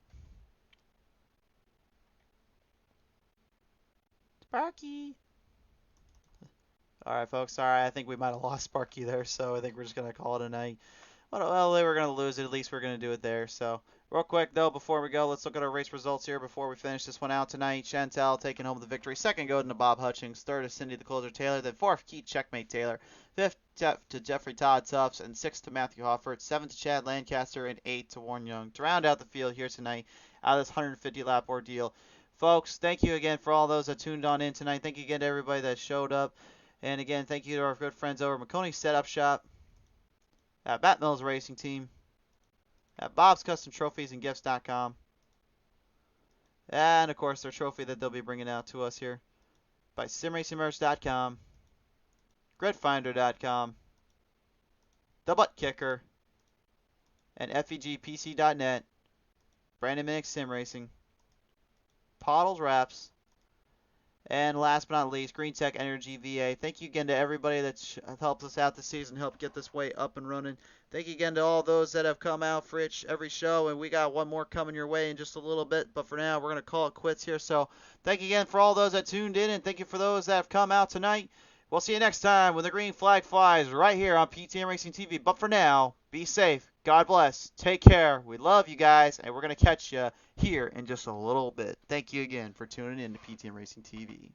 Sparky. Alright, folks. Sorry, I think we might have lost Sparky there, so I think we're just going to call it a night. Well, they were going to lose it. At least we're going to do it there. So, real quick, though, before we go, let's look at our race results here before we finish this one out tonight. Chantel taking home the victory. Second, going to Bob Hutchings. Third is Cindy the Closer Taylor. Then fourth, Keith Checkmate Taylor. Fifth to Jeffrey Todd Tufts. And sixth to Matthew Hoffert. Seventh to Chad Lancaster. And eighth to Warren Young. To round out the field here tonight out of this 150-lap ordeal. Folks, thank you again for all those that tuned on in tonight. Thank you again to everybody that showed up. And again, thank you to our good friends over at McConey Setup Shop, at Bat Mills Racing Team, at Bob's Custom Trophies and Gifts.com, and of course their trophy that they'll be bringing out to us here by SimRacingMerch.com, GridFinder.com, The Butt Kicker, and FEGPC.net, Brandon Minnick Sim Racing, Pottles Wraps, And last but not least, Green Tech Energy VA. Thank you again to everybody that's helped us out this season, helped get this way up and running. Thank you again to all those that have come out for every show, and we got one more coming your way in just a little bit. But for now, we're going to call it quits here. So thank you again for all those that tuned in, and thank you for those that have come out tonight. We'll see you next time when the green flag flies right here on PTM Racing TV. But for now, be safe. God bless. Take care. We love you guys, and we're going to catch you here in just a little bit. Thank you again for tuning in to PTM Racing TV.